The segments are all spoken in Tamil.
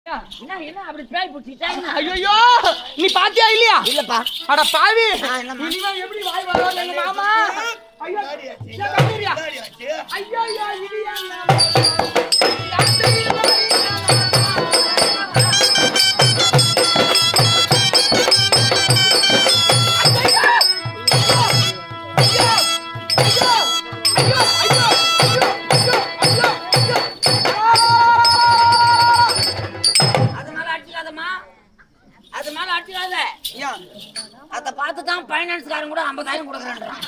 என்ன அப்படி பேய் புடிச்சிட்டா? ஐயோ நீ பாத்தியா இல்லையா? இல்லப்பா. அட பாவி, என்னம்மா? இனிமே எப்படி வாய் வராது எங்க மாமா? ஐயோ கண்ணீரியா? ஐயோ இடியா அத பார்த்துதான் பைனான்ஸ்காரன் கூட 50,000 கொடுக்குறேன்றான்.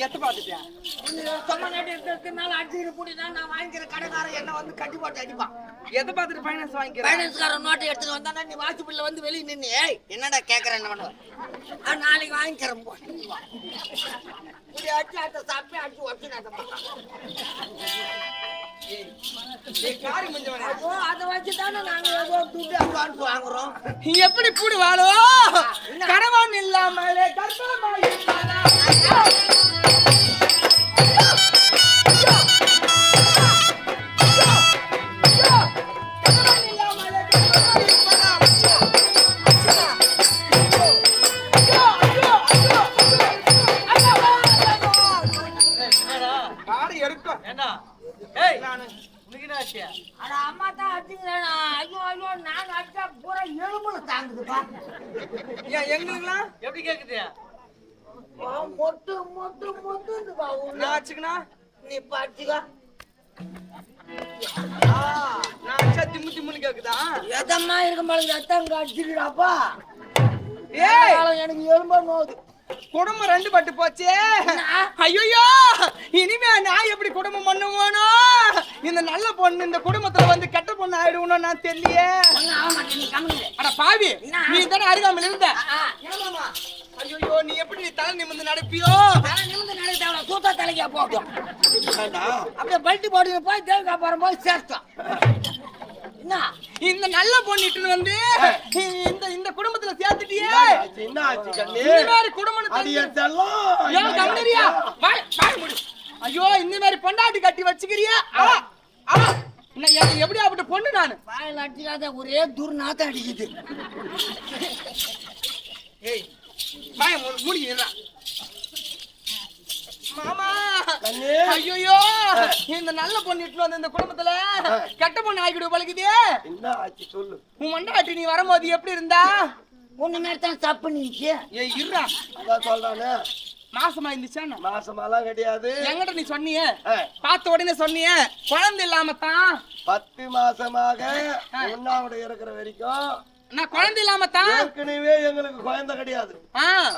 எத்த பாத்துட்டியா? சொன்ன நேட்டு இருக்கிறதுனால அடிச்சு கூட்டிதான் நான் வாங்கிக்கிற கடைக்காரன் என்ன வந்து கட்டி போட்டு அடிப்பான். எதை பார்த்துட்டு ஃபைனான்ஸ் வாங்கிக்கிறேன்? பைனான்ஸ்காரன் நோட்டை எடுத்துட்டு வந்தானே நீ வாட்ச் பில்ல வந்து வெளியே நின்று ஏய் என்னடா கேட்கறேன் என்ன பண்ணுவேன் நாளைக்கு வாங்கிக்கிறேன் போட்டு அடிச்சு அத்தை சாப்பிட்டு அடிச்சு வச்சு அதை வச்சுதானே நாங்க ஏதோ துட்டு அட்வான்ஸ் வாங்குறோம். எப்படி பூடு வாழும் கணவன் இல்லாமலே கர்ப்பமாய் அம்மா தான் அடிச்சுக்கிறேன். ஐயோ ஐயோ நான் அடிச்சா பூரா எலும்புல தாங்குதுப்பா. எங்களுக்குலாம் எப்படி கேக்குது? மொட்டு மொட்டு மொட்டு நான் அடிச்சுக்கனா நீ பாட்டிக்கா நான் அடிச்சா திம்மு திம்முன்னு கேக்குதா? எதம்மா இருக்கும் போது ரத்தம் அடிச்சுக்கிறாப்பா. ஏய் எனக்கு எலும்பா நோது. குடும்பம் 2 பட்டு போச்சே. ஐயோ இனிமே நான் எப்படி குடும்பம் பண்ணுவானோ? இந்த நல்ல பொண்ணு இந்த குடும்பத்துல வந்து கெட்ட பொண்ணு ஆயிடுவோம் நான் தெரியலையே. அட பாவி, நீ தானே அருகாமல் இருந்த. ஐயோ நீ எப்படி தலை நிமிர்ந்து நடப்பியோ? தலை நிமிர்ந்து நடக்க சூத்தா தலைக்கா போட்டோம். அப்படியே பல்ட்டி போட்டு போய் தேவகா போகும்போது சேர்த்தோம். இந்த நல்ல பொண்ணிட்டு வந்து இந்த குடும்பத்துல சேர்த்துட்டியே. என்ன ஆச்சு கண்ணே? இந்த மாதிரி குடும்பம் அடியே செல்லம். ஏன் கண்ணரியா? வாய் மூடு. ஐயோ இந்த மாதிரி பொண்டாட்டி கட்டி வச்சுக்கிறியா? நான் எப்படி அப்படி பொண்ணு நானு? வாயில அடிக்காத ஒரே துர்நாத்தம் அடிக்குது. ஏய் வாய மூடிடுறா. மாமா ஐயோ இந்த நல்ல பொண்ணு இட்டு வந்து இந்த குடும்பத்துல கெட்ட பொண்ணு ஆகிடு பழகுதே. என்ன ஆச்சு சொல்லு. உன் மண்டாட்டி நீ வரும்போது எப்படி இருந்தா? ஒண்ணு மாதிரி தான் தப்பு நினைச்சு. ஏய் இருடா, அதான் சொல்றானே மாசமா இருந்துச்சா? மாசமாலாம் கிடையாது. என்கிட்ட நீ சொன்னியே, பார்த்த உடனே சொன்னியே குழந்தை இல்லாம தான் 10 மாசமாக உண்ணாவிட இருக்கிற வரைக்கும் நான் குழந்தை இல்லாம தான். ஏற்கனவே எங்களுக்கு குழந்தை கிடையாது.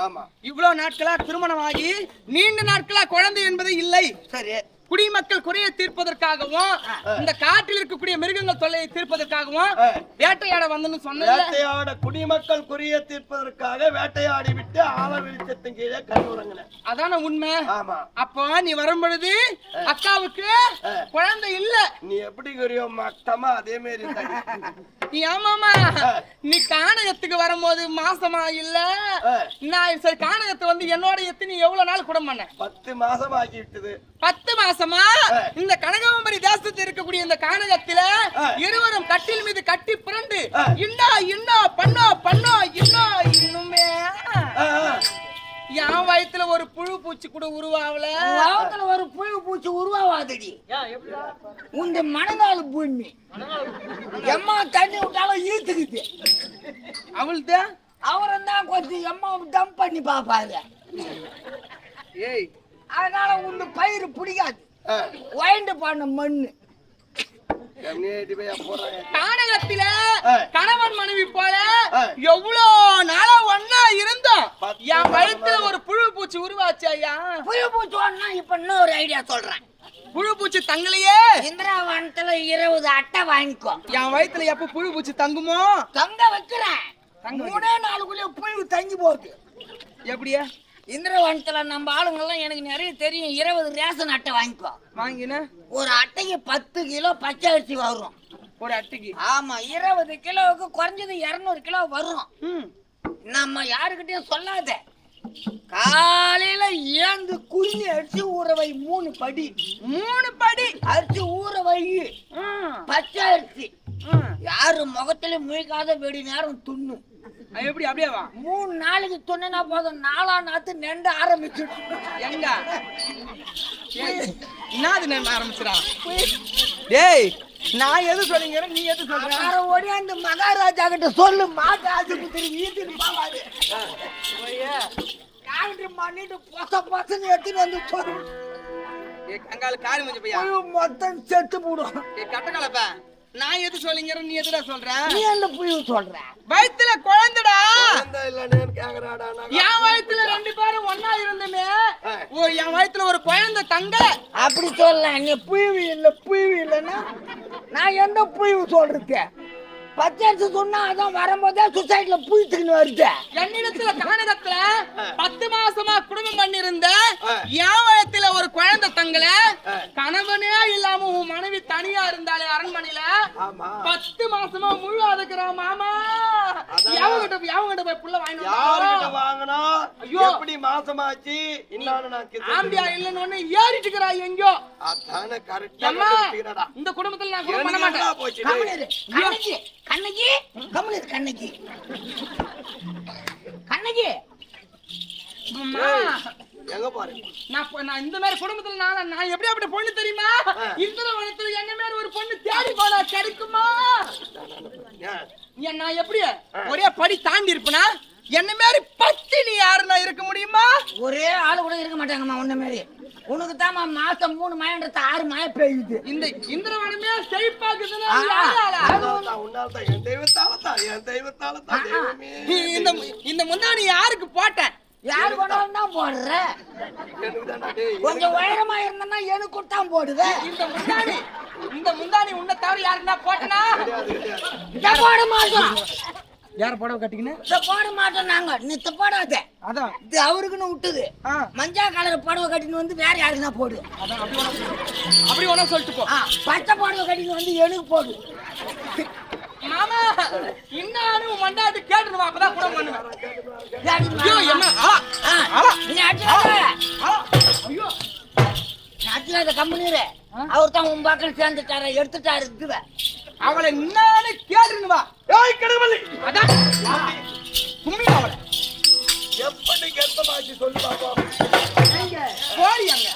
ஆமா, இவ்வளவு நாட்களா திருமணம் ஆகி நீண்ட நாட்களா குழந்தை என்பது இல்லை. சரி, குடிமக்கள் குறையை தீர்ப்பதற்காகவும் இந்த காட்டில் இருக்கக்கூடிய மிருகங்கள் தொல்லையை தீர்ப்பதற்காகவும் வேட்டையாட வந்து சொன்ன. வேட்டையாட குடிமக்கள் குறையை தீர்ப்பதற்காக வேட்டையாடி விட்டு ஆழ வெளிச்சத்தின் கீழே கண்ணுறங்கின. அதான உண்மை. ஆமா, அப்போ நீ வரும் பொழுது அக்காவுக்கு குழந்தை இல்ல. நீ எப்படி குறையோ மட்டமா அதே மாதிரி ஆமாமா, நீ கானகத்துக்கு வரும்போது மாசமா இல்ல. நான் சரி கானகத்தை வந்து என்னோட எத்தனை எவ்வளவு நாள் குடம் பண்ண? 10 மாசம் ஆகி விட்டது. 10 மாசமா இந்த கனகாம்பரி தேசத்தில் இருக்கக்கூடிய இந்த கானகத்தில இருவரும் கட்டில் மீது கட்டி புரண்டு இன்னுமே என் வயத்துல ஒரு புழு பூச்சி கூட உருவாவல. ஒரு புழு பூச்சி உருவாவாதடி. உங்க மனதால் பூமி எம்மா தண்ணி விட்டாலும் ஈத்துக்குது. அவள்த அவரும் தான் கொஞ்சம் எம்மா டம்ப் பண்ணி பாப்பாரு. ஏய் அதனால உங்க பயிர் பிடிக்காது. வைண்டு பண்ண மண்ணு கானகத்தில கணவன் மனைவி போல எவ்வளவு நாளா ஒன்னா இருந்தோம். என் வயித்துல ஒரு புழு பூச்சி உருவாச்சு. ஐயா புழு பூச்சி ஒன்னா இப்ப இன்னொரு ஐடியா சொல்றேன். புழு பூச்சி தங்கலையே. இந்திராவனத்துல 20 அட்டை வாங்கிக்கோ. என் வயித்துல எப்ப புழு பூச்சி தங்குமோ? தங்க வைக்கிறேன். 3 நாளுக்குள்ளே புழு தங்கி போகுது. எப்படியா? இந்திரவனத்துல நம்ம ஆளுங்கெல்லாம் எனக்கு நிறைய தெரியும். 20 ரேஷன் அட்டை வாங்கிக்கோ. வாங்கின ஒரு அட்டைக்கு 10 கிலோ பச்சை அரிசி வரும். ஒரு அட்டைக்கு? ஆமா, 20 கிலோவுக்கு குறைஞ்சது 200 கிலோ வரும். நம்ம யாருக்கிட்டையும் சொல்லாத. காலையில ஏந்து குள்ளி அரிசி ஊற வை. 3 படி அரிசி ஊற வை. பச்சை அரிசி யாரு முகத்துல முழிக்காத வெடி நேரம் துண்ணு. எப்படி அப்படியே வா 3 நாளைக்கு துண்ணுனா போதும், 4ஆம் நாத்து நெண்ட ஆரம்பிச்சு. எங்க என்னது நான் ஆரம்பிச்சிடான்? டேய் நான் எது சொல்லுங்க, நீ எது சொல்ற? ஓடியாந்து மகாராஜா கிட்ட சொல்லு, மாட்டு ஆஸ்பத்திரி வீட்டுக்கு போவாரு. டாக்டர் பண்ணிட்டு பொசன்னு எடுத்துட்டு வந்து சொல்லு. அங்கால காரி மஞ்ச பையா மொத்தம் செத்து போடும். கட்டக்காலப்ப நான் எது சொல்லிங்க, நீ எதுடா சொல்ற? நீ என்ன புரிய சொல்ற? வயித்துல குழந்தைடா. குழந்தை இல்லன்னு கேக்குறாடா. என் வயித்துல 2 பேரும் ஒண்ணா இருந்தமே, என் வயித்துல ஒரு குழந்தை தங்க. அப்படி சொல்லலாம். நீ புயவு இல்லைன்னா நான் எந்த புயவு சொல்றது? பச்சரிசி சொன்னா அதான் வரும்போதே சொசைட்டில புயித்துக்குன்னு வருது. என்னிடத்துல கானகத்துல 10 மாசமா குடும்பம் பண்ணிருந்த என் வயத்துல ஒரு குழந்தை தங்கல. கணவனே இல்லாம உன் மனைவி தனியா இருந்தாலே அரண்மனையில 10 மாசமா முழு அதுக்குறான் மாமா. எவங்கிட்ட போய் புள்ள வாங்கினா எப்படி மாசமாச்சு ஆம்பியா இல்லன்னு ஏறிட்டு இருக்கிறா எங்கயோ. அதான அம்மா, இந்த குடும்பத்துல நான் குடும்பம் பண்ண மாட்டேன். கண்ணகி கண்ணகி கண்ணகி அம்மா, எங்க பாரு நான் இந்த மாதிரி குடும்பத்துல நான் எப்படி அப்படி பொண்ணு தெரியுமா? இந்த வனத்துல என்ன மாதிரி ஒரு பொண்ணு தேடி போனா கிடைக்குமா? நான் எப்படி ஒரே படி தாண்டி இருப்பனா? என்ன மாதிரி பத்தினி யாருன்னா இருக்க முடியுமா? ஒரே ஆளு கூட இருக்க மாட்டாங்கம்மா உன்ன மாதிரி. உனக்கு தான் மாசம் 3 மயன்றது 6 மழை பெய்யுது. இந்த இந்திரவனமே செழிப்பாக்குதுன்னா என் தெய்வத்தால இந்த முந்தானி யாருக்கு போட்டேன்? யாரு கொண்டாலும் தான் போடுற. கொஞ்சம் உயரமா இருந்தா எனக்கு தான் போடுவேன். இந்த முந்தானி உன்னை தவிர யாருன்னா போட்டனா? போட மாட்டோம். யார புடவை கட்டிக்கின்னு போட மாட்டோம் நாங்க. நீ போடாத. அதான் இது அவருக்குன்னு விட்டுது. மஞ்சா கலர் புடவை கட்டின்னு வந்து வேற யாருக்குன்னா போடு. அப்படி ஒண்ணா சொல்லிட்டு போ. பச்சை புடவை கட்டின்னு வந்து எனக்கு போடு. மாமா இன்னும் மண்டாட்டு கேட்டுருவா, அப்பதான் கூட பண்ணுவேன். ஐயோ என்ன ஐயோ நாட்டுல கம்பெனியில அவர் தான் உன் பக்கம் சேர்ந்துட்டார எடுத்துட்டாரு. இதுவ அவளை என்னன்னு கேட்டுருவா. அதான் கும்மி அவளை எப்படி கர்ப்பமாச்சு சொல்லு பாப்போம். போடி அங்க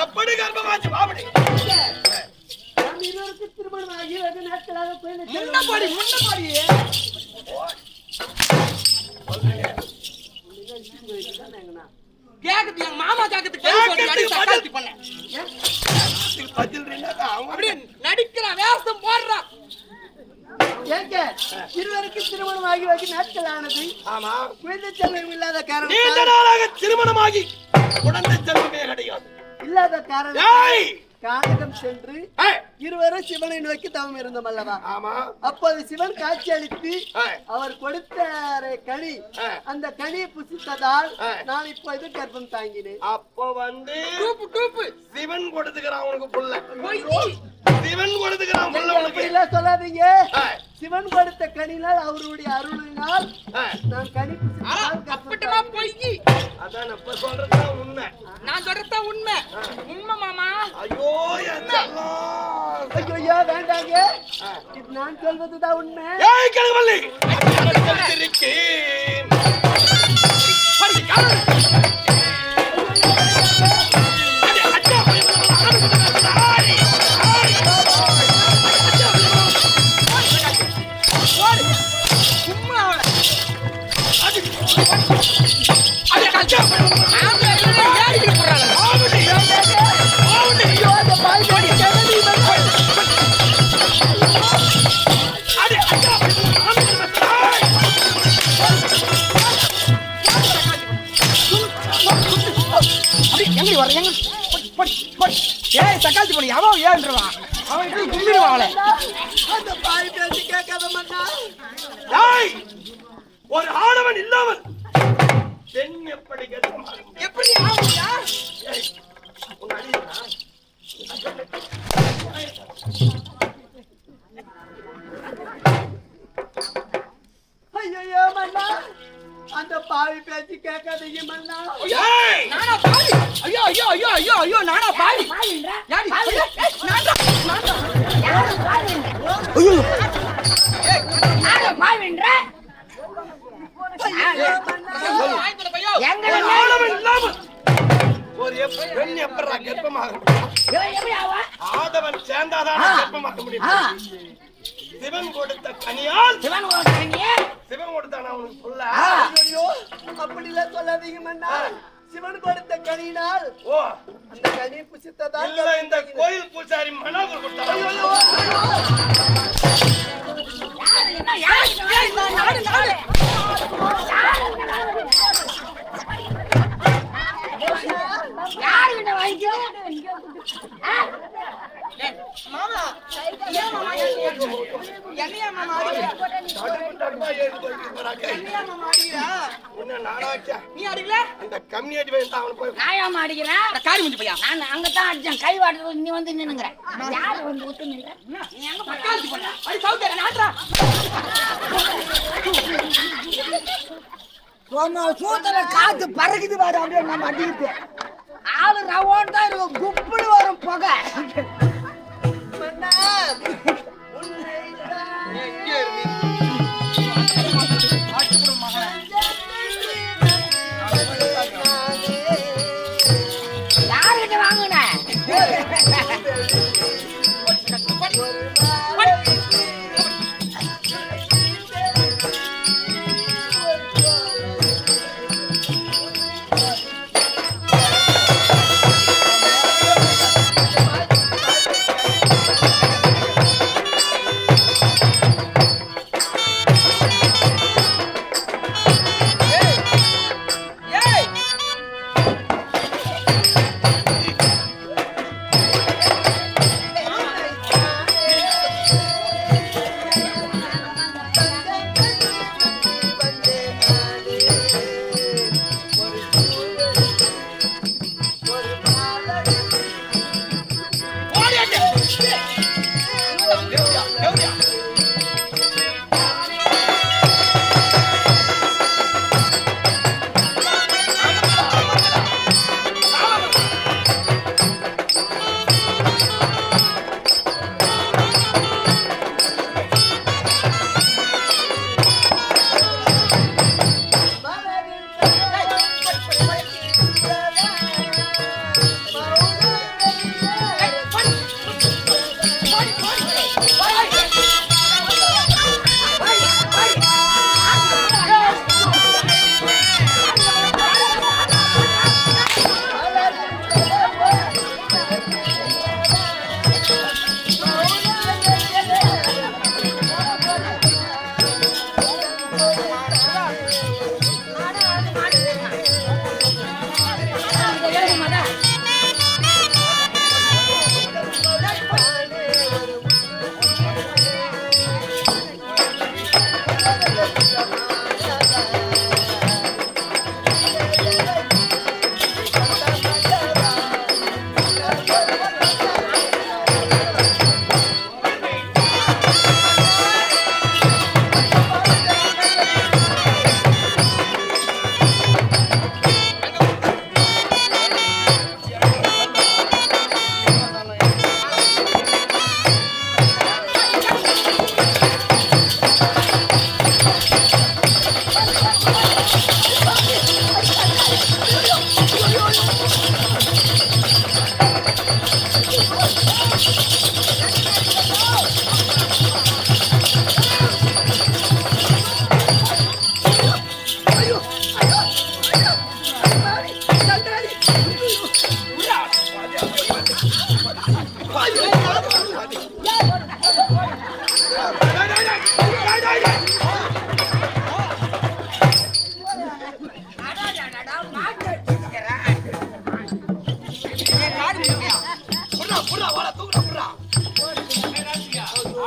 எப்படி கர்ப்பமாச்சு பாப்படி. திருமணம் ஆகி வெகு நாட்களாக முன்னபாடி கேக்குது எங்க மாமா கேக்குது பண்ண அப்படியே நடிக்கிறான், வேஷம் போடுறான். இருவருக்கு திருமணம் ஆகி வெகு நாட்கள் ஆனது. ஆமா, குழந்தை செல்வம் இல்லாத காரணம் நீண்ட நாளாக திருமணமாகி குழந்தை செல்வமே கிடையாது. இல்லாத காரணம் கானகம் சென்று இருவரும் சிவனை நோக்கி தவம் இருந்தோம் அல்லவா? ஆமா. அப்போது சிவன் காட்சி அளித்து அவர் கொடுத்த கனி, அந்த கனியை புசித்ததால் நான் இப்போது கர்ப்பம் தாங்கினேன். அப்ப வந்து டூப்பு சிவன் கொடுத்துக்கிறான் உனக்கு புள்ள. சிவன் கொடுத்துக்கிறான் புள்ள உனக்கு. எல்லாம் சொல்லாதீங்க. சிவன் கொடுத்த கனினால் அவருடைய அருளினால் நான் கனி புசித்தமா போய். அதான் அப்ப சொல்றதுதான் உண்மை. நான் சொல்றதுதான் உண்மை. உண்மை மாமா. ஐயோ ஐயோ வேண்டாங்க, நான் சொல்வதுதான் உண்மை. ஏய் கழுவல்லி தக்காளி பண்ணி அவன் ஏன்றான். அவன் இப்படி கும்பிடுவான் அவளை. அந்த பாய் பேசி கேட்காத மண்ணா. ஒரு ஆடவன் இல்லாமல் பெண் எப்படி எப்படி ஆகுயா? ஐயோ மண்ணா, அந்த பாவி பேசி கேட்காதீங்க மண்ணா. நானா பாவி? ஐயோ ஐயோ ஐயோ ஐயோ ஐயோ நானா பாவி? யாடி? நானா ஒரு பெண் எப்படா கர்ப்பமாக ஆதவன் சேர்ந்தாதான் கர்ப்பமாக்க முடியும். சிவன் கொடுத்த கனியால் சிவன் கொடுத்தான அவனுக்கு சொல்ல. ஐயோ அப்படிலாம் சொல்லாதீங்க மன்னா. சிவன் கொடுத்த கனியினால் ஓ அந்த கனி புசித்ததா இல்ல இந்த கோயில் பூசாரி மனோகர் கொடுத்தாரு. மாமா என்னையா மாமா நீ அடிக்கல அந்த கம்யூனிட்டி வேண்டாம் அவனை போய் நாயாம அடிக்கிறேன். காரி முடிஞ்சு பையா நான் அங்கதான் அடிச்சேன். கை வாடுறது நீ வந்து நின்னுங்கற. யாரு வந்து ஊத்து நின்ற? நீ எங்க பக்காச்சு போற? அடி சவுதே நாட்றா சோமா சூத்துல காத்து பறக்குது பாரு. அப்படியே நம்ம அடிக்குது. ஆளு ரவோன் தான் இருக்கும். குப்புடு வரும் புகை. மன்னா நீ எங்க இருந்து ஆட்டுப்புறம் மகனே யார்கிட்ட வாங்குன?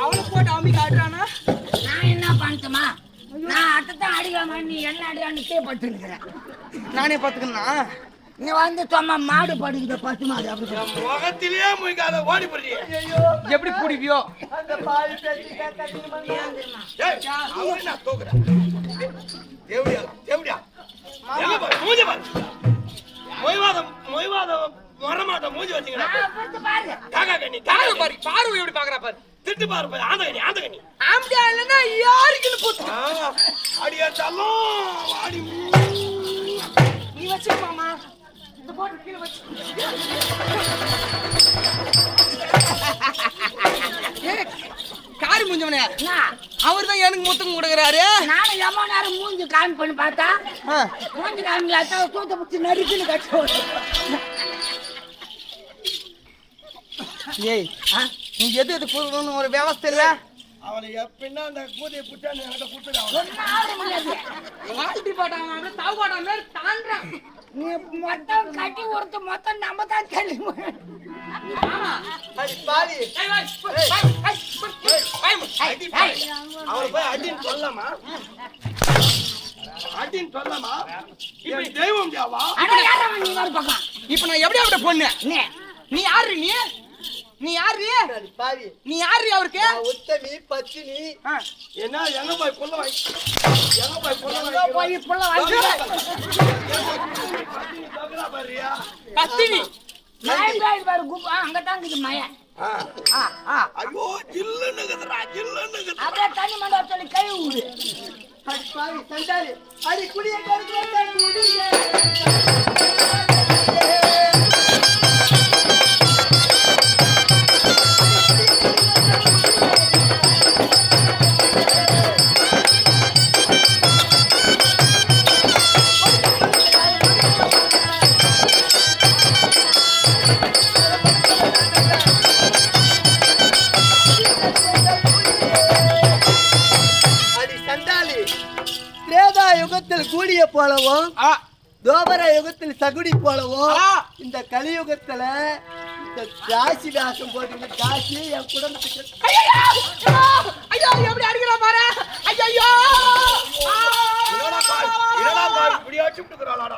அவளை போட்டு அம்மி காட்டுறானா? நான் என்ன பண்ணட்டுமா? நான் அட்டத்தான் அடிக்காம நீ என்ன அடிக்கான்னு பட்டு இருக்கிறேன். நானே பாத்துக்கணும்னா நீ வந்து சும்மா மாடு படுக்கிற பத்து மாடு அப்படி முகத்திலேயே முயங்காத ஓடி போறியே. எப்படி பிடிப்பியோ ஏய், அவனை நான் தூக்குறேன். தேவடியா. எங்க பாரு, மூஞ்சி பாரு. மொய்வாதம் வரமாட்டோம் மூஞ்சி வச்சுக்கிறா. பாரு காக்கா கண்ணி பாரு பார்வை எப்படி பாக்குறா பாரு. திட்டு பாரு ஆந்தகனி ஆம்படியா இல்லைன்னா யாருக்குன்னு போட்டு அடியாச்சாலும் ஆடி நீ வச்சுக்க மாமா இந்த போட்டு கீழே வச்சு காரி முஞ்சவனே அவர் தான் எனக்கு முத்தம் கொடுக்குறாரு. நானும் எவ்வளோ நேரம் மூஞ்சி காமி பண்ணி பார்த்தா மூஞ்சி காமிக்கலாத்தா தூத்த பிடிச்சி நறுக்குன்னு கட்டு. ஏய் நீ எது கொடுக்கணும்னு ஒரு வியவஸ்தை இல்ல. அவனை எப்படின்னா அந்த கூதையை புட்டா என்கிட்ட கொடுத்துருக்கான். ஒன்றும் ஆட முடியாது. வாழ்த்தி பாட்டாங்க அப்படியே தாவு பாட்டாங்க தாண்டான். நீ மொத்தம் கட்டி ஒருத்த மொத்தம் நம்ம தான் தள்ளி அவனை போய் அடின்னு சொல்லலாமா? அடின்னு சொல்லலாமா? இப்ப தெய்வம் தேவா இப்ப நான் எப்படி அவட பொண்ணு? நீ யாரு? நீ யாரு? பாவி நீ யாரு அவருக்கு? உத்தமி பத்தினி என்ன எங்க போய் புள்ள வாங்கி எங்க போய் புள்ள போய் புள்ள வாங்கி பாரியா பத்தினி பாரு குப்பா அங்கதான் இருக்குது மயன். ஐயோ ஜில்லுன்னுக்குதுடா ஜில்லுன்னுக்குது. அப்படியே தண்ணி மண்டபம் சொல்லி கை விடு. அடி பாவி சண்டாளி அடி குடிய கருத்து குடிய யுகத்தில் கூடிய போலவும் தோபர யுகத்தில் சகுடி போலவும் இந்த கலியுகத்துல இந்த காசி வேஷம் போட்டு காசி என் குடும்பத்துக்கு ஐயோ எப்படி அடிக்கிறா பாரு. ஐயோ இரடா பாய் இப்படி அடிச்சுட்டுக்கறாளாடா.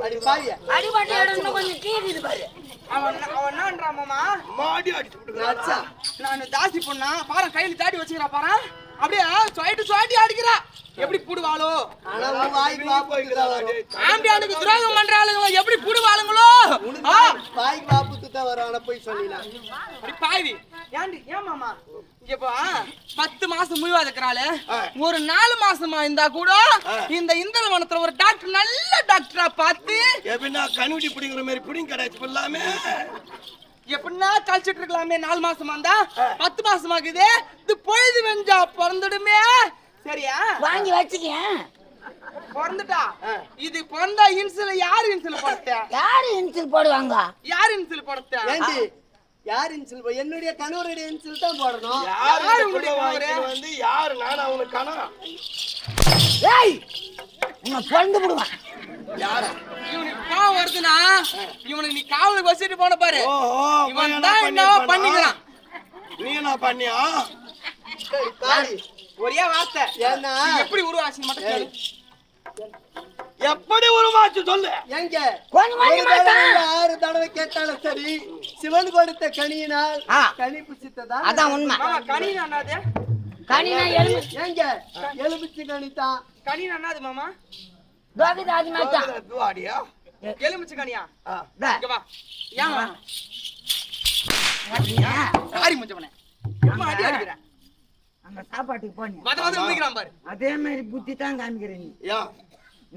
அடி பாவியா அடிபட்ட இடம் கொஞ்சம் கீறிது பாரு. அவன் என்னன்றா மாமா மாடி அடிச்சுட்டுக்கறாளா. நான் தாசி பொண்ணா பாரு கையில தாடி வச்சுக்கிறா பாரு. அப்படியே சுவாட்டி அடிக்கிறா. எப்படி புடுவாளோ? ஆனா உன் வாய்க்கு வா போய்க்கிறாளோ. ஆம்பியானுக்கு துரோகம் பண்றாளுங்க எப்படி புடுவாளுங்களோ? வாய்க்கு வா புத்துட்டா வரான போய் சொல்லினா. அப்படி பாவி. ஏன் மாமா? இப்ப 10 மாசம் முழுவா இருக்கிறாளே ஒரு 4 மாசமா இருந்தா கூட இந்த இந்திரவனத்துல ஒரு டாக்டர் நல்ல டாக்டரா பார்த்து எப்படின்னா கண்ணுடி பிடிங்கிற மாதிரி பிடிங்க கிடையாது எல்லாமே எப்படின்னா கழிச்சிட்டு இருக்கலாமே. 4 மாசமா இருந்தா 10 மாசமாக்குது. இது பொழுது வெஞ்சா பிறந்துடுமே. சரியா வாங்கி வச்சுக்கேன். பிறந்துட்டா இது பிறந்தா இன்சுல யாரு இன்சுல போடுத்த? யாரு இன்சில் போடுவாங்க? யாரு இன்சுல் போடுத்த? ஏண்டி யார் இன்சில் என்னுடைய கணவருடைய இன்சில் தான் போடணும். யாரு உங்களுடைய வந்து யாரு நான் அவனுக்கு கணவன். ஏய் உன்னை பொண்டு விடுவான். யாரா இவனுக்கு கோவம் வருதுன்னா இவனுக்கு நீ காவலுக்கு வச்சுட்டு போன பாரு. ஓஹோ இவன் தான் என்ன பண்ணிக்கிறான். நீ என்ன பண்ணியா? பாவி ஒரே வார்த்தை ஏன்னா எப்படி உருவாச்சு மட்டும் கேளு. எப்படி உருவாச்சு சொல்லு. எங்க கொஞ்சம் ஒரு தடவை 6 தடவை கேட்டாலும் சரி சிவன் கொடுத்த கனியினால் கனி புசித்ததா. அதான் உண்மை. மாமா கனி அண்ணாது கனினா எலும்பு எங்க எலுமிச்சு கனிதான். கனி அண்ணாது மாமா கோவிந்த அது மாதிரி துவாடியா எலுமிச்சு கனியா? தான். இங்க வா. ஏன் வா? அப்படியா? காரி முஞ்சவனே அம்மா அடி அடிக்கிறேன். அங்க சாப்பாட்டுக்கு போனீங்க மத முடிக்கிறான் பாரு. அதே மாதிரி புத்தி தான் காமிக்கிறேன். யா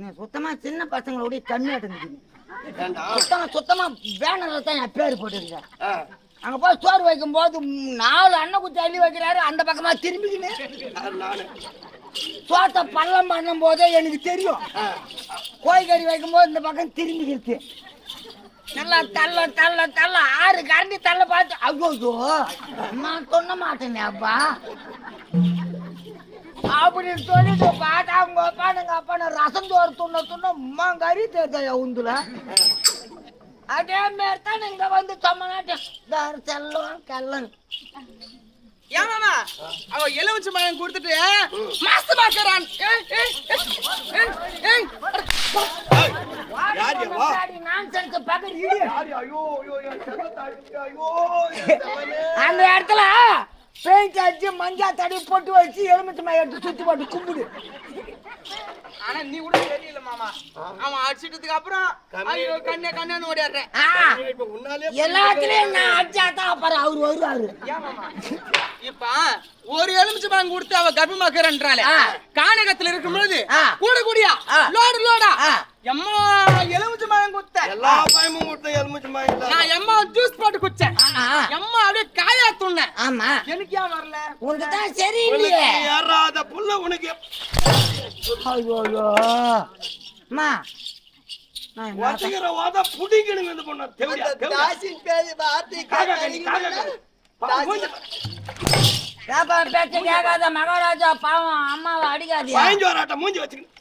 நீ சுத்தமா சின்ன பசங்களோட கம்மியா இருந்துச்சு. ஏண்டா சுத்தமா பேனர்ல தான் என் பேர் போட்டுருக்கேன். அங்க போய் சோறு வைக்கும் போது 4 அண்ணன் குச்சி அள்ளி வைக்கிறாரு. அந்த பக்கமா திரும்பிக்கின்னு நானு சோத்தை பள்ளம் பண்ணும் போதே எனக்கு தெரியும். கோழிக்கறி வைக்கும் போது இந்த பக்கம் திரும்பிக்கிடுச்சு. நல்லா தள்ள தள்ள தள்ள 6 கரண்டி தள்ள பார்த்து ஐயோ நான் சொன்ன மாட்டேனே அப்பா அப்படின்னு சொல்லிட்டு பாட்டா அவங்க அப்பானுங்க அப்பான ரசம் சோறு துண்ண கறி தேவையா உந்துல. அதே மாதிரி தான் இங்க வந்து சொன்னாட்டு செல்லம் கல்லன். ஏன் மாமா அவ எலுமிச்சு மழை கொடுத்துட்டு மாசமாக்குறான். அந்த இடத்துல பெயிண்ட் அடிச்சு மஞ்சா தடி போட்டு வச்சு எலுமிச்சை எடுத்து சுத்தி போட்டு கும்பிடு. ஆனா நீ கூட தெரியல மாமா. அவன் அடிச்சிட்டதுக்கு அப்புறம் ஐயோ கண்ணே கண்ணேன்னு ஓடிடுறேன். இப்ப உன்னாலே எல்லாத்துலயும் நான் அடிச்சாதான் அப்புறம் அவரு வருவாரு. ஏன் மாமா? இப்ப ஒரு எலுமிச்சை பழம் கொடுத்து அவ கர்ப்பமாக்குறன்றாலே கானகத்துல இருக்கும் பொழுது கூட கூடியா லோடு லோடா எம்மா எலுமிச்சை பழம் கொடுத்த எல்லா பயமும் கொடுத்த எலுமிச்சை மாயில நான் எம்மா ஜூஸ் போட்டு குடிச்சேன். எம்மா அப்படியே காயா துண்ணேன். ஆமா எனக்கு ஏன் வரல? உனக்கு தான் சரியில்லையே. ஏறாத புள்ள உனக்கு ஐயோ அம்மா வாசிக்கிற வாத புடிங்கணும் இந்த பொண்ணு தேவடியா தேவடியா தாசின் பேரு வார்த்தை பேச்ச கேட்காத மகாராஜா பாவம் அம்மாவை அடிக்காது. பாய்ஞ்சு வராட்ட மூஞ்சி வச்சுக்கணும்.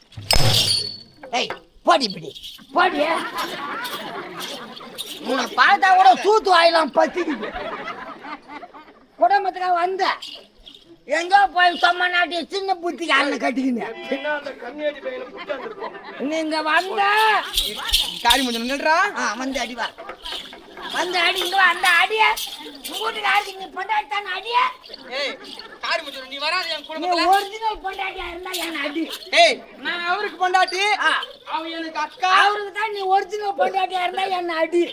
ஏய் போடி பிடி போடி. உன்னை பார்த்தா கூட தூத்து வாயிலாம் பத்திக்குது. குடும்பத்துக்காக வந்த எங்கோ போய் சொம்ம நாட்டி சின்ன புத்திக்கு அண்ணன் கட்டிக்கினேன். பின்ன அந்த கண்ணியடி பையனை புடிச்சாந்துருப்போம். நீங்க வந்த காரி முடிஞ்சு நின்றா வந்து அடிவா வந்து அடி இங்க அந்த அடிய வீட்டுக்கு நீ பொண்டாட்டான அடிய. ஏய் காரி முடிஞ்சு நீ வராத என் நீ குடும்பத்துல. ஒரிஜினல் பொண்டாட்டியா இருந்தா என்ன அடி. ஏய் நான் அவருக்கு பொண்டாட்டி அவ எனக்கு அக்கா. அவருக்கு தான் நீ ஒரிஜினல் பொண்டாட்டியா இருந்தா என்ன அடி.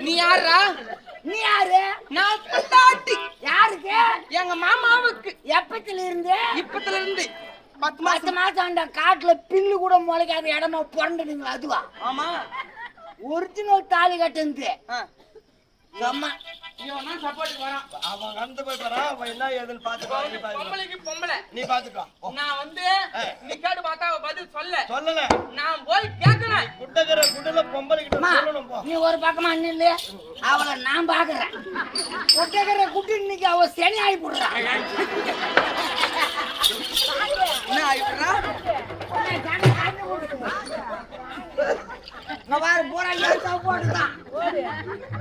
நீ யாரா? நீ யாரு? நான் பொண்டாட்டி. யாருக்கு? எங்க மாமாவுக்கு. எப்பத்துல இருந்து? இப்பத்துல இருந்து 10 மாசம் அந்த காட்டுல பில்லு கூட முளைக்காத இடமா பிறந்துடுங்க. அதுவா? ஆமா ஒரிஜினல் தாலி கட்டுந்து அம்மா இவன் தான் சப்போர்ட்டுக்கு வரான். அவன் அந்த போய் பாரா அவன் என்ன ஏதுன்னு பாத்துக்கோ. பொம்பளைக்கு பொம்பளை நீ பாத்துக்கோ. நான் வந்து நீ கேட்டு பார்த்தா அவ பதில் சொல்லல. நான் போய் கேட்கணும். குட்டகர குடல பொம்பளை கிட்ட சொல்லணும் போ. நீ ஒரு பக்கமா நில்லு. அவளை நான் பாக்குறேன். குட்டகர குட்டி இன்னைக்கு அவ சனி ஆகி போடுறான். என்ன ஆயிடுறா?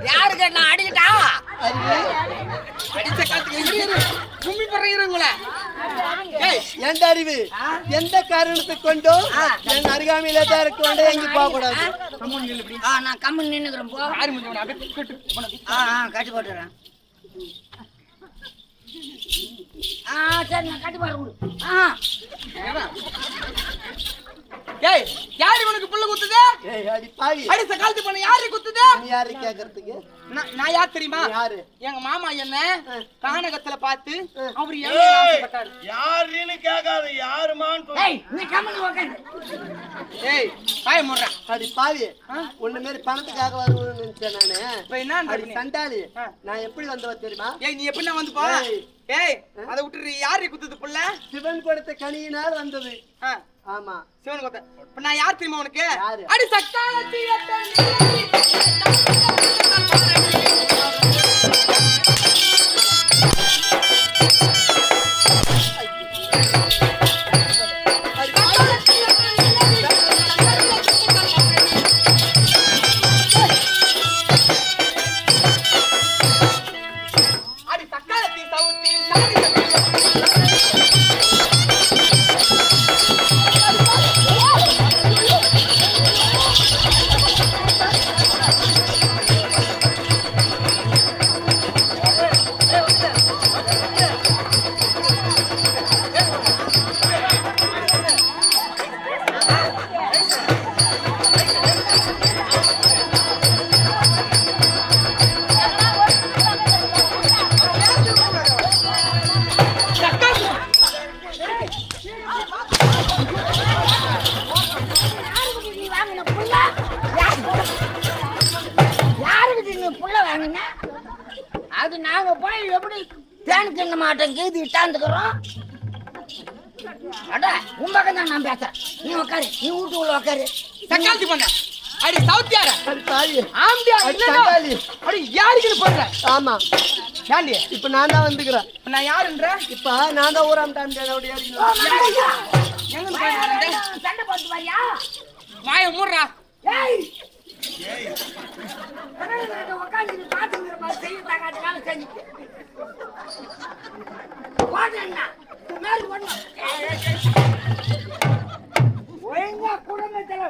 யாருக்கு நான் அடிக்கிட்டா அடிச்ச காத்துக்கு கும்மி பறகிறவங்கள. எந்த அறிவு எந்த காரணத்தை கொண்டோ என் அருகாமையில தான் இருக்க வேண்டிய எங்க போக கூடாது. நான் கம்மன் நின்னுக்கிறேன் போ. காரி முடிஞ்சவன அப்படியே கட்டு. கட்டி போட்டுறேன். சரி நான் கட்டி போடுறேன். ஏய் யாரு உனக்கு புள்ள குத்துது? ஏய் அடி பாவி அடிச்ச காலத்து பண்ண யாரு குத்துது? நீ யாரு கேக்குறதுக்கு? நான் யார் தெரியுமா? யாரு? எங்க மாமா என்ன கானகத்துல பார்த்து அவர் என்ன ஆசைப்பட்டாரு. யாருன்னு கேட்காத யாருமான்னு ஏய் நீ கம்மன் உட்கார்ந்து. ஏய் பாய் முறா. அடி பாவி உன்ன மாதிரி பணத்துக்காக வருவேன்னு நினைச்சேன் நானு. இப்ப என்ன அடி நடக்குது? சண்டாளி நான் எப்படி வந்தவ தெரியுமா? ஏய் நீ எப்படினா வந்து போ. ஏய் அத விட்டுரு. யாரு குத்துது புள்ள? சிவன் கொடுத்த கனியினால் வந்தது. ஆமா சிவன் குத்த. இப்ப நான் யார் தெரியுமா உனக்கு? யாரு? அடி சக்தாலத்தி அது நாங்க போய் எப்படி தேன் தின்ன மாட்டோம் கீது இட்டாந்துக்கிறோம். அட உன் பக்கம் தான் நான் பேசுறேன். நீ உட்காரு. நீ வீட்டுக்குள்ள உட்காரு. சக்காத்தி பண்ண. அடி சவுத்தியார. அடி பாவி ஆம்பியா அடி சண்டாளி. அடி யாருக்கு போடுற? ஆமா யாண்டி? இப்ப நான் தான் வந்துக்கிறேன். இப்ப நான் யாருன்ற? இப்ப நான் தான் ஊராம் தாண்டி ஓடி எங்க போய் சண்டை போட்டு வரியா? வாய மூடுறா. ஏய் உட்காந்து பாத்துக்கிற மாதிரி செய்ய தகாத செஞ்சு ஒழுங்கா குடும்பத்துல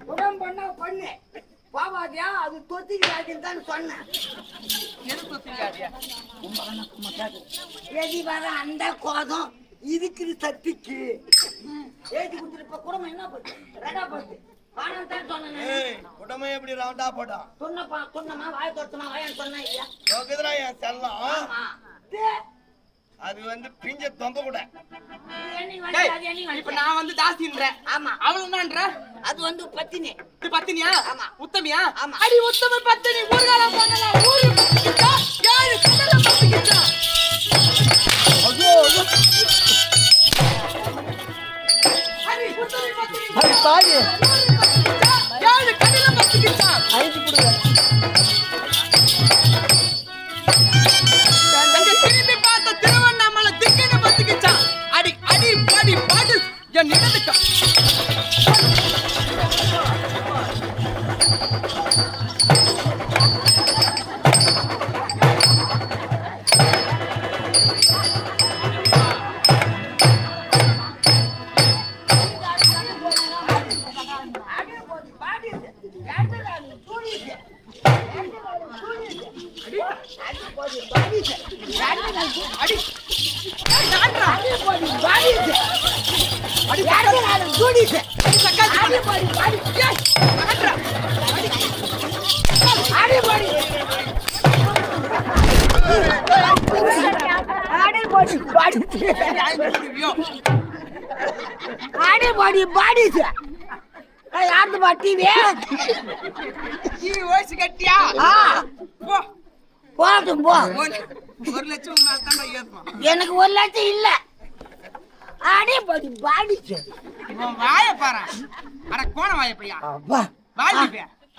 குடம் பண்ணா பண்ணு பாவாதியா அது தொத்திக்கு தான் சொன்னேன். எது தொத்திக்காதியா? எதி வர அந்த கோதம் இதுக்கு சத்திக்கு ஏதி கொடுத்துட்டு குடும்பம் என்ன போச்சு ரெண்டா போச்சு வானம் தான் சொன்னேன் உடம்பு எப்படி ரவுண்டா போட்டா சொன்னமா வாய தொட்டமா வாயான்னு சொன்னா இல்லையா நோக்குதுடா என் செல்லம் ஆமா அது வந்து பிஞ்ச தொம்ப கூட இப்ப நான் வந்து தாசின்றேன். ஆமா அவள் என்னன்ற? அது வந்து பத்தினி இது பத்தினியா? ஆமா. உத்தமியா? ஆமா. அடி உத்தம பத்தினி ஊர்காலம் பண்ணலாம். ஊரு பத்திக்கிட்டா, யாரு கடல பத்திக்கிட்டா. ஐயோ அடி உத்தம பத்தினி அது பாவி பத்திக்கிட்டா, யாரு கடல பத்திக்கிட்டா. அழிச்சு கொடுங்க. அங்க திரும்பி பார்த்த திருவண்ணாமலை திக்கன பத்திக்கிட்டா. அடி அடி பாடி பாடு என் நிலத்துக்கு. யாரு பாட்டிவே கட்டியா போட்டும் போ 1 லட்சம் மேல தான் ஏத்துவான். எனக்கு 1 லட்சம் இல்ல அடே பாடி பாடிச்சு வாய பாரு. அட கோண வாய பையா. அப்பா வாய்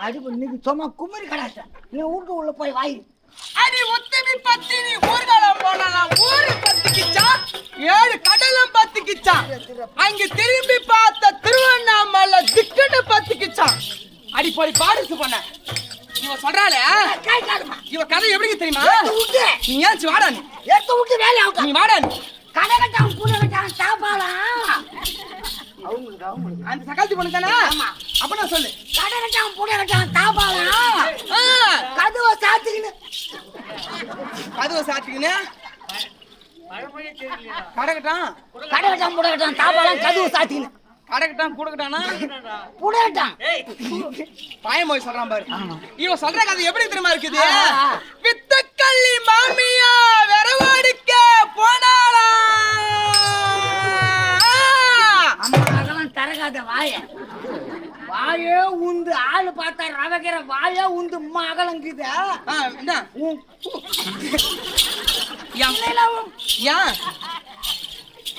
அடி நீங்க சும்மா குமரி கடாச்ச நீ வீட்டு உள்ள போய் வாய் அடி உத்தமி பத்தினி ஊர்காலம் போனலாம். ஊரு பத்திக்கிச்சா, 7 கடலும் பத்திக்கிச்சா. அங்க திரும்பி பார்த்த திருவண்ணாமலை திக்கன பத்திக்கிச்சா. அடி போய் பாடுச்சு பண்ண. இவ சொல்றாளே கை காடுமா இவ கதை எப்படி தெரியுமா? விட்டு நீ ஏன் வாடா நீ எடுத்து விட்டு வேலை ஆகும் நீ வாடா நீ. கடை கட்டான் கூட கட்டான் சாப்பாலாம் அந்த சகாலத்தி பொண்ணு தானே? ஆமா. அப்ப நான் சொல்லு. கடை கட்டான் கூட கட்டான் சாப்பாலாம் கதவை சாத்திக்கின்னு கதவை சாத்திக்கின்னு கடகட்டான் கடை கட்டான் கூட கட்டான் சாப்பாலாம் கதவை சாத்திக்கின்னு கடகட்டான் கூடகட்டானா புடட்டான் பாயமோய் சொல்றான் பாரு. இவன் சொல்ற கதை எப்படி தெரியுமா இருக்குது? ஆ. வித்தக்கள்ளி மாமியா விரவாடிக்க போனாளா. அம்மா அதெல்லாம் தரகாத வாயே உந்து ஆளு பார்த்தா ரவகிற வாயே உந்து மகளங்குது என்ன? ஏன்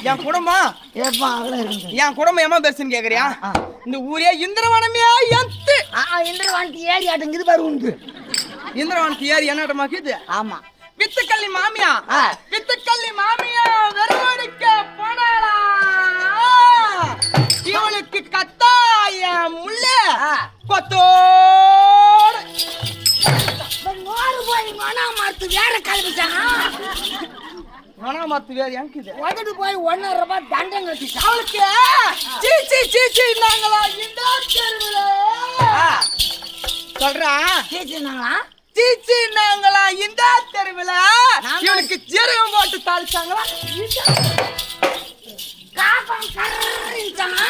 என் குடும்பம் ஏப்பா அகலம் இருக்கு என் குடும்பம் ஏமா பெருசுன்னு கேக்குறியா? இந்த ஊரே இந்திரவனமே எத்து இந்திரவாண்டி ஏறி ஆட்டுங்குது பாரு உண்டு இந்திரவனத்து ஏறி என்னடமாக்குது? ஆமா வித்துக்கள்ளி மாமியா வித்துக்கள்ளி மாமியா வெறுவடிக்க போனாளா. இவளுக்கு கத்தாய முள்ள கொத்தோடு நோறு போய் மனா மாத்து வேற கலப்பிச்சானா மணாமத்து வேறு எனக்குது. உதட்டு போய் 1.5 ரூபாய் தண்டம் கட்டிச்சா அவளுக்கு சீச்சி சீச்சி நாங்களா இந்த தெருவுல சொல்றா. கேச்சுனாங்களா சீச்சி நாங்களா இந்த தெருவுல இவனுக்கு ஜீரகம் போட்டு தாளிச்சாங்களா. காப்பம் கர்றிச்சானா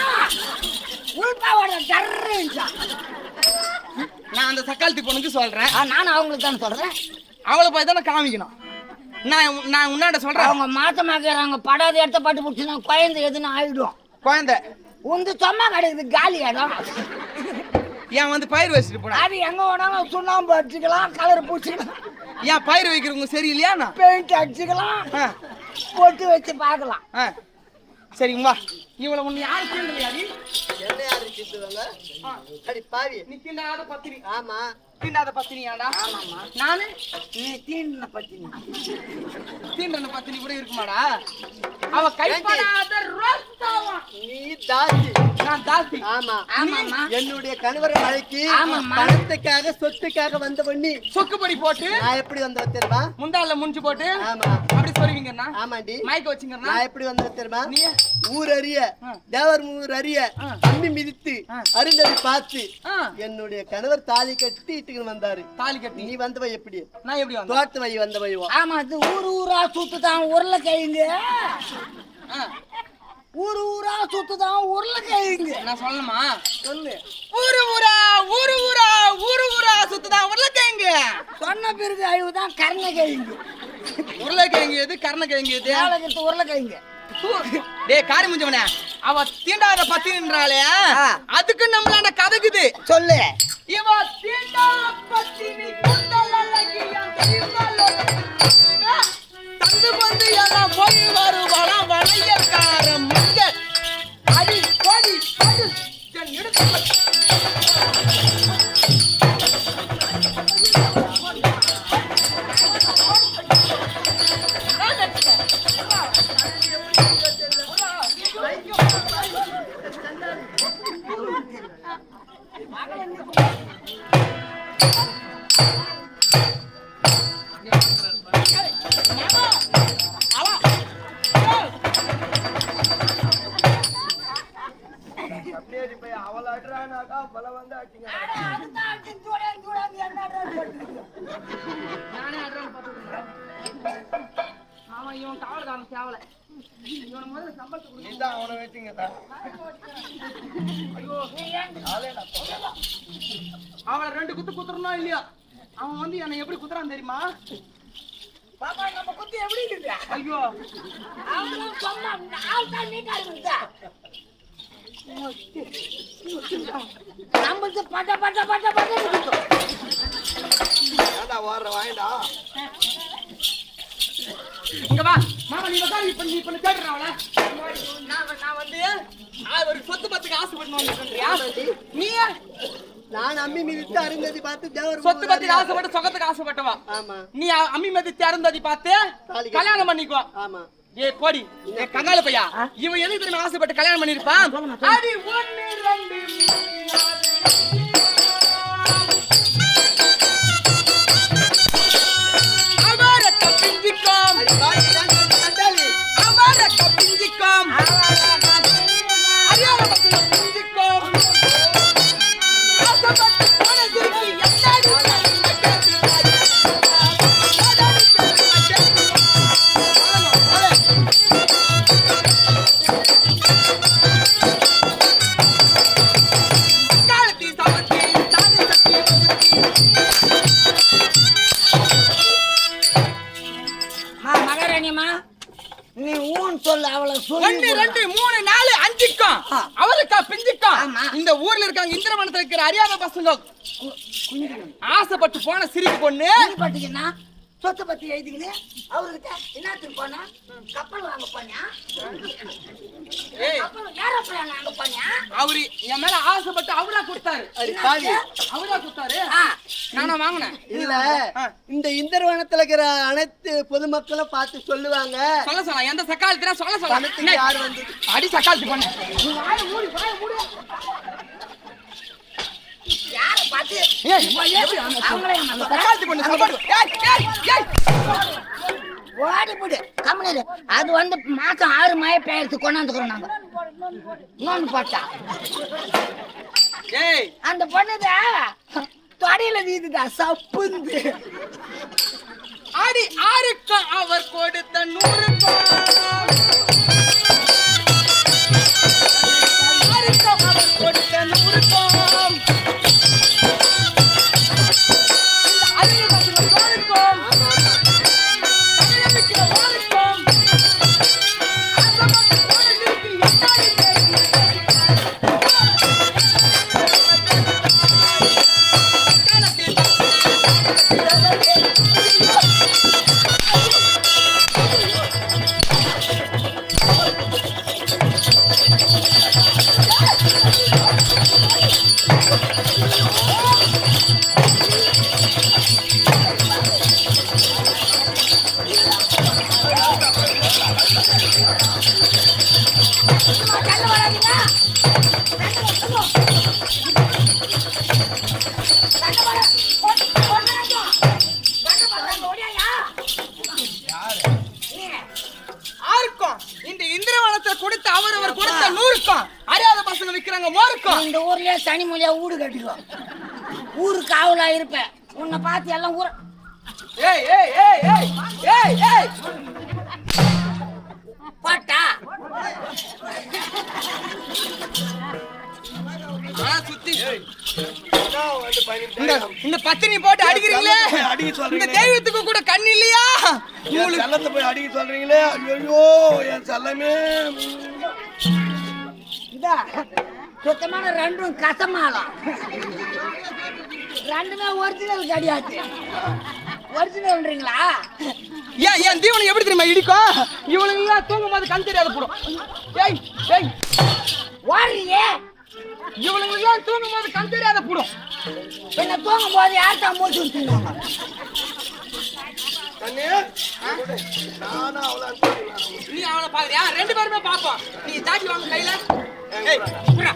உள்பாவோட கர்றிச்சா நான் அந்த சக்காலத்தி பொண்ணுக்கு சொல்றேன். நானும் அவங்களுக்கு தானே சொல்றேன். அவளை போய் தானே காமிக்கணும். நான் உன்னாட சொல்றேன். அவங்க மாத்தமாக்குறாங்க படாத இடத்த பட்டு பிடிச்சினா குழந்தை எதுன்னு ஆயிடும். குழந்தை உந்து சும்மா கிடைக்குது காலி இடம். ஏன் வந்து பயிர் வச்சுட்டு போனா அது எங்க வேணாலும் சுண்ணாம்பு அடிச்சுக்கலாம் கலர் பூச்சிக்கலாம் ஏன் பயிர் வைக்கிறவங்க சரியில்லையா? பெயிண்ட் அடிச்சுக்கலாம் பொட்டு வச்சு பார்க்கலாம். சரிங்க வா. இவளை ஒண்ணு யாரு கேள்வி? என்ன யாரு கிட்டுவாங்க? அடி பாவி நீ கிண்டாத பத்தினி. ஆமா தீண்டாத பத்தினியாடா? ஆமாம்மா. நானு நீ தீண்டின பத்தினி தீண்டன பத்தினி கூட இருக்குமாடா? அவ கைப்படாத ரோஸ்தா நீ தாசி. நான் தாசி. ஆமா ஆமாம்மா. என்னுடைய கணவரை மழைக்கு ஆமாம்மா. பணத்துக்காக சொத்துக்காக வந்த பண்ணி சொக்குப்படி போட்டு நான் எப்படி வந்த தெரியுமா? முந்தால முடிஞ்சு போட்டு ஆமா அப்படி சொல்லுவீங்கண்ணா. ஆமாண்டி. மைக்க வச்சுங்கண்ணா. நான் எப்படி வந்த தெரியுமா? நீ ஊர் அறிய தேவர் ஊர் அறிய அம்மி மிதித்து அருந்ததி பார்த்து என்னுடைய கணவர் தாலி கட்டி இட்டுக்கு வந்தாரு. தாலி கட்டி நீ வந்தவ எப்படி? நான் எப்படி வந்தேன்? தோட்ட வை வந்தவையோ. ஆமா அது ஊரா சுத்துதான் உருளைக்கிழங்கு. ஊரா சுத்துதான் உருளைக்கிழங்கு. நான் சொல்லணுமா? சொல்லு. ஊரு ஊரா சுத்துதான் உருளைக்கிழங்கு. சொன்ன பிறகு அழிவுதான் கருணைக்கிழங்கு. உருளைக்கிழங்கு எது கருணைக்கிழங்கு எது? ஏழகத்து உருளைக்கிழங்கு. டேய் காரி முஞ்சவனே, அவ தீண்டாத பத்தினின்றாளே அதுக்கு நம்மளாண்ட கதைக்குது. சொல்லு. இவ தீண்டாத பத்தினி குண்டலலகியம் தெரியுமாலோ. தந்து வந்து எல்லாம் போய் வருவாளா வளையல்கார மங்க. அடி கோடி அடி என் எடுத்து அவளை அட்றானாக்கா பல வந்து அடிங்க. நானே அட்ரன் பாத்துக்கிறேன். ஆமா இவன் காவல்காரன் சேவல. இவன முதல்ல சம்பளத்துக்கு கொடு. நீதான் அவனை வச்சுங்க தான். அவளை 2 குத்து குத்துறனோ இல்லையா? அவன் வந்து என்னை எப்படி குத்துறான் தெரியுமா? பாப்பா நம்ம குத்தி எப்படி இருக்கு? ஐயோ அவனும் சொன்னா நான் தான் நீட்டா இருக்கா. நம்மளுக்கு பட்ட பட்ட பட்ட பட்ட இருக்கு. ஏண்டா ஓடுற வாங்கடா. இங்க வா மாமா, நீ வந்தா இப்ப நீ பண்ண தேடுறா அவளை. நான் வந்து ஒரு சொத்து பத்துக்கு ஆசைப்பட்டு வந்துடுறியா நீ? நான் அம்மி மிதித்து அருந்ததி பார்த்து தேவர் சொத்து பத்துக்கு ஆசைப்பட்டு சொகத்துக்கு ஆசைப்பட்டவா? ஆமா நீ அம்மி மிதித்து அருந்ததி பார்த்து கல்யாணம் பண்ணிக்கோ. ஆமா. ஏ கோடி ஏ கங்கால பையா, இவன் எதுக்கு தெரியுமா ஆசைப்பட்டு கல்யாணம் பண்ணிருப்பான்? அடி 1 2 அவரை தப்பிஞ்சிக்கும் அவரை தப்பிஞ்சிக்கும் அறியாத பசங்க பிஞ்சிக்கும் ஆசைப்பட்டு போனதுக்கு என்னாடி மகாராணியம்மா நீ ஊன் சொல்லு அவளை சொல்லு. 1 2 3 4 5க்கும் அவளுக்கா பிஞ்சிக்கும். ஆமா. இந்த ஊர்ல இருக்காங்க இந்திரவனத்துல இருக்கிற அறியாத பசங்க ஆசைப்பட்டு போன சிரிக்கு பொண்ணு பாத்தீங்கன்னா சொத்து பத்தி எழுதிக்கின்னு அவர்கிட்ட என்னத்துக்கு போனா கப்பல் வாங்க போனியா? கப்பல் ஏரோப்ளேன் வாங்க போனியா? அவரு என் மேல ஆசைப்பட்டு அவரா கொடுத்தாரு. அவரா கொடுத்தாரு. நானா வாங்கினேன். இல்ல இந்த இந்திரவனத்துல இருக்கிற அனைத்து பொதுமக்களும் பார்த்து சொல்லுவாங்க. சொல்ல சொல்ல எந்த சக்காலத்தினா சொல்ல சொல்ல பணத்துக்கு யார் வந்து அடி சக்காலத்து பண்ண வாய மூடு. யார பாத்து அவங்களே சக்காலத்து பண்ணு சாப்பாடு. ஓடி போடு கம்மனு. அது வந்து மாசம் 6 மழை பெய்யறது கொண்டாந்துக்கிறோம் நாங்க. இன்னொன்னு போட்டா ஏய் அந்த பொண்ணுத தொடையில வீதுதா சப்புந்து. அடி 6க்கும் அவர் கொடுத்த 100க்கும் 6க்கும் அவர் கொடுத்த 100க்கும் அறிவு பசங்க தோறுக்கும் தமிழனுக்கு வாழுக்கும் ஆசைப்பட்டு போனதுக்கு எட்டாடி தள்ள வராதீங்க. தள்ள வர. ஆருக்கும் இந்த இந்திரவனத்தை கொடுத்த அவர் கொடுத்த 100க்கும் அறியாத பசங்க விக்கிறாங்க மோருக்கும். இந்த ஊர்லயே தனி மொழியா வீடு கட்டிக்கோ. ஊரு காவலா இருப்பேன். உன்னை பார்த்து எல்லாம் ஊர ஏய் ஏய் ஏய் ஏய் ஏய் ஏய் பாட்டா சுத்தி இந்த பத்தினி போட்டு அடிக்கிறீங்களே, அடிக்க இந்த சொல்றீங்க. தெய்வத்துக்கு கூட கண் இல்லையா? என் செல்லத்தை போய் அடிக்க சொல்றீங்களே. ஐயோ என் செல்லமே. இதா சுத்தமான ரெண்டும் கசமாலாம். ரெண்டுமே ஒரிஜினல் கிடையாது. ஒரிஜினல்ன்றீங்களா? ஏன் என் தீவனை எப்படி தெரியுமா இடிக்கும்? இவனுங்க தூங்கும் போது கண் தெரியாத போடும். ஏய் ஏய் ஓடுறியே. இவனுங்க தூங்கும் போது கண் தெரியாத போடும். என்ன தூங்கும் போது யார்தான் மூச்சு விட்டுருவாங்க? கண்ணே, நானும் அவளை அனுப்பிடுவேன். நீ அவனை பாக்குறியா? 2 பேருமே பாப்போம். நீ தாட்டி வாங்க கையில. ஏய் குறா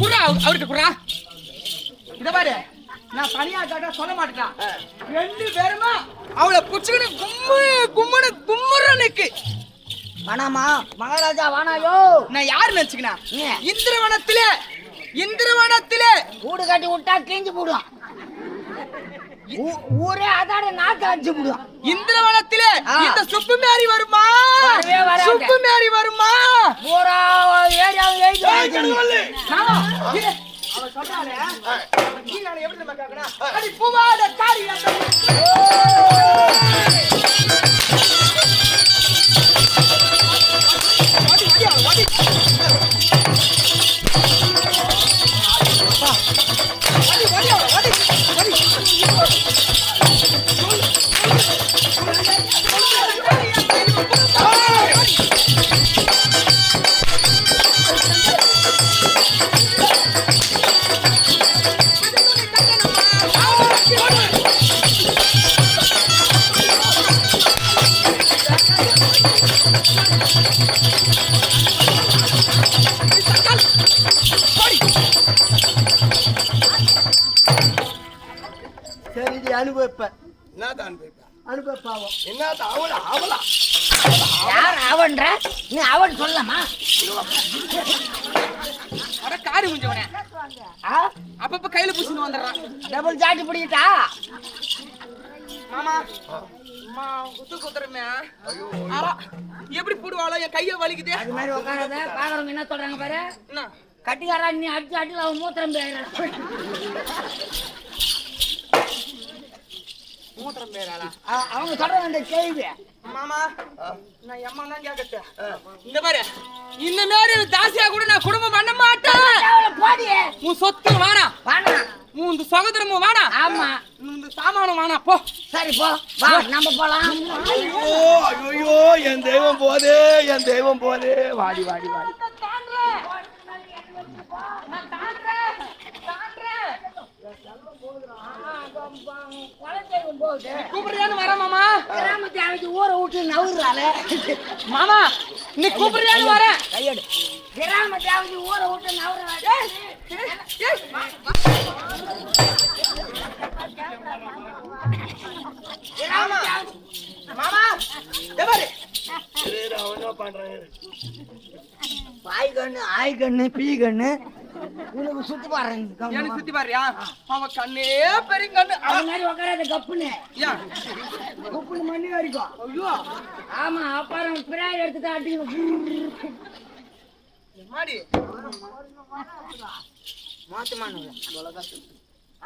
குறா அவருக்கு குறா. இத பாரு, நான் தனியா கேட்டா சொல்ல மாட்டேன். 2 பேருமே அவளை புடிச்சுக்கிட்டு கும்முறனுக்கு வேணாமா மகாராஜா வானாயோ. நான் யாரு நினைச்சுக்கினா? ஏன்? இந்திரவனத்திலே கூடு கட்டி விட்டா கிழிஞ்சு போடுவான். ஊரே அதாட நாக்கு அடிச்சு போடுவான். இந்திரவனத்திலே இந்த சுப்பு மேரி வருமா? வரவே வராது. சுப்பு மேரி வருமா? பூரா ஏரியாவும் எழுதி ஏய், கடுவல்லி. அவன் சொல்றானே, நீ நானே எப்படி நம்ம கேட்கணும்? அடி பூவாட காரி அந்த வாடி வாடி வாடி சரி இது அனுபவிப்பேன். என்னதான் அனுப்பிப்பா? அனுபவிப்பாவும் என்னதான் அவளா அவளா? யார் அவன்ற? நீ அவன் சொல்லமா? அட காரி முஞ்சவனே, அப்பப்ப கையில புடிச்சுன்னு வந்துடுறான். டபுள் சாட்டி பிடிக்கிட்டா? மாமா அம்மா குத்து குத்துறமே. எப்படி போடுவாளோ? என் கைய வலிக்குது. அது மாதிரி உட்காராத. பாக்குறவங்க என்ன சொல்றாங்க பாரு. என்ன கட்டிக்காரா நீ அடிச்சு அடியில் அவன் மூத்திரம் போயிடுறான். மூத்திரம் பேராளா? அவங்க சொல்ற அந்த கேள்வி. மாமா நான் எம்மா தான் கேட்கட்டு. இந்த பாரு, இந்த மாதிரி தாசியா கூட நான் குடும்பம் பண்ண மாட்டேன். போடியே. உன் சொத்து வேணா, வாணா. உன் சகோதரமும் வேணா, ஆமா இந்த சாமானும் வேணா. போ சரி போ வா நம்ம போலாம். ஐயோ ஐயோ என் தெய்வம் போதே, என் தெய்வம் போதே. வாடி வாடி வாடி. கூப்பிடுறியான்னு வர மாமா. கிராமத்தை அழைச்சி ஊரை விட்டு நவுறால. மாமா நீ கூப்பிடுறியான்னு வர. கையெடு. கிராமத்தை அழைச்சி ஊரை விட்டு நவுறால. மாமா எவரு சரி, அவன் என்ன பண்றான்? பாய் கண்ணு ஆய் கண்ணு பீ கண்ணு உனக்கு சுத்தி பாருங்க. எனக்கு சுத்தி பாருயா? அவன் கண்ணே பெரிய கண்ணு. அது மாதிரி உட்காராத கப்புன்னு. ஏன் கப்புன்னு மண்ணி வரைக்கும். ஐயோ ஆமா அப்புறம் பிராய் எடுத்துட்டு அடிக்கணும். மாடி மோசமான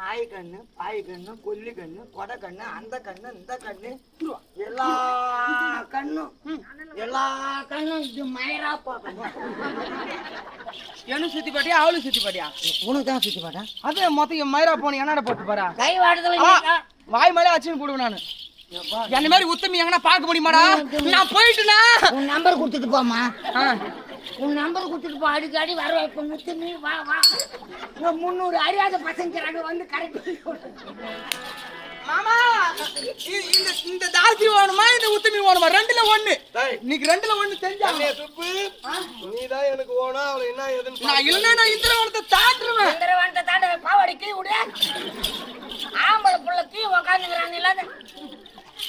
ஆய் கண்ணு பாய் கண்ணு கொல்லி கண்ணு கொடை கண்ணு அந்த கண்ணு இந்த கண்ணு எல்லா கண்ணும் இது மயிரா போகணும். எனக்கு சுத்தி பாட்டியா அவளுக்கு சுத்தி பாட்டியா? உனக்கு தான் சுத்தி பாட்டா. அது மொத்தம் என் மயிரா போன என்னடா போட்டு பாரா? கை வாடுதல வாய் மேலே அச்சுன்னு போடுவேன் நானு. என்ன மாதிரி உத்தமி எங்கன்னா பார்க்க முடியுமாடா? நான் போயிட்டுனா உன் நம்பர் கொடுத்துட்டு போமா. உன் நம்பர் கொடுத்துட்டு போ. அடிக்கடி வர வைப்ப முத்துமி வா வா. 300 அறியாத பசங்க வந்து கரெக்ட். மாமா இந்த தாசி வேணுமா இந்த உத்தமி வேணுமா ரெண்டுல ஒண்ணு டேய், இன்னைக்கு ரெண்டுல ஒண்ணு செஞ்சா அண்ணிய துப்பு. நீதான் எனக்கு ஓணும் அவளை என்ன ஏதுன்னு நான் இல்லைன்னா நான் இந்திரவனத்தை தாண்டுருவேன் இந்திரவனத்தை தாண்ட பாவாடி கீழ் விடு ஆம்பளை புள்ள கீழ் உக்காந்துக்கிறான் இல்லாத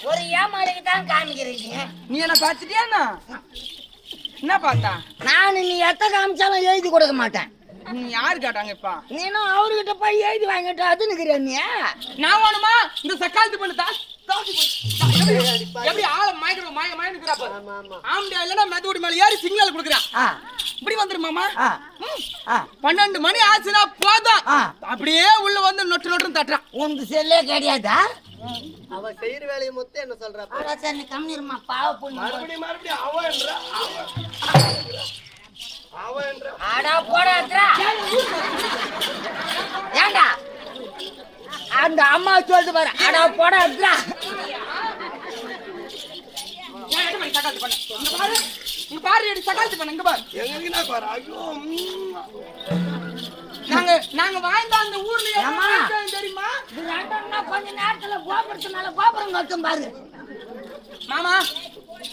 ஒரு ஏமாளிக்கு தான் காமிக்கிறீங்க. நீ என்ன பாத்துட்டியா என்ன பார்த்தா நான் நீ எத்த காமிச்சாலும் எழுதி கொடுக்க மாட்டேன். நீ யாரு கேட்டாங்க இப்ப நீனும் அவர்கிட்ட போய் எழுதி வாங்கிட்டு அது நிக்கிறியா நீ? நான் வேணுமா இந்த சக்காலத்து பண்ணு எப்படி ஆள மயக்கிற மயனுக்குறாப்ப ஆமா ஆமா ஆம்படியா இல்லன்னா மெதுவடி மேல ஏறி சிக்னல் கொடுக்குறான் ஆ இப்படி வந்துருமாமா ஆ ஆ 12 மணி ஆச்சுன்னா போதும் ஆ. அப்படியே உள்ள வந்து நொட்டு நொட்டு தட்டுறான் உனக்கு செல்லே கிடையாதா? அவ செய்யற வேலையை மொத்தம் என்ன சொல்றா ஆனா சரி நீ கம்மிருமா பாவ பொண்ணு. மறுபடியும் அவன் என்ற அவன் என்ற ஆடா போடாதா ஏண்டா அந்த அம்மா சொல்லிட்டு பாரு ஆடா போடாதா. இங்க பாரு எடி சக்காலத்து பண்ண இங்க பாரு எங்களுக்கு என்ன பாரு ஐயோ நாங்க வாழ்ந்த அந்த ஊர்ல ஏம்மா? தெரியுமா இது ரெண்டா கொஞ்ச நேரத்துல கோபுரத்து மேல கோபுரம் கட்டும் பாரு. மாமா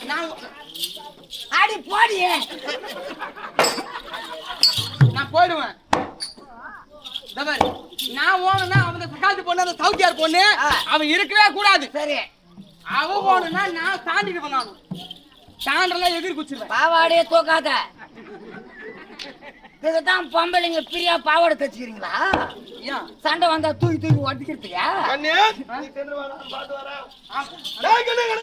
நான் ஆடி போடி நான் போயிடுவேன் இதோ பாரு, நான் ஓணுனா அவன் சக்காலத்து பொண்ணு அந்த சவுத்தியார் பொண்ணு அவன் இருக்கவே கூடாது சரி அவன் போனா நான் தாண்டிடுவேன் நான் தாண்டெல்லாம் எகிரி குச்சிருவேன் பாவாடையே தூக்காத. இதுதான் பொம்பளைங்க பிரியா பாவாடை தச்சுக்கிறீங்களா? ஏன் சண்டை வந்தா தூக்கி தூக்கி ஒட்டிக்கிறதுக்கா? கண்ணே நீ சென்று வர பாத்து வர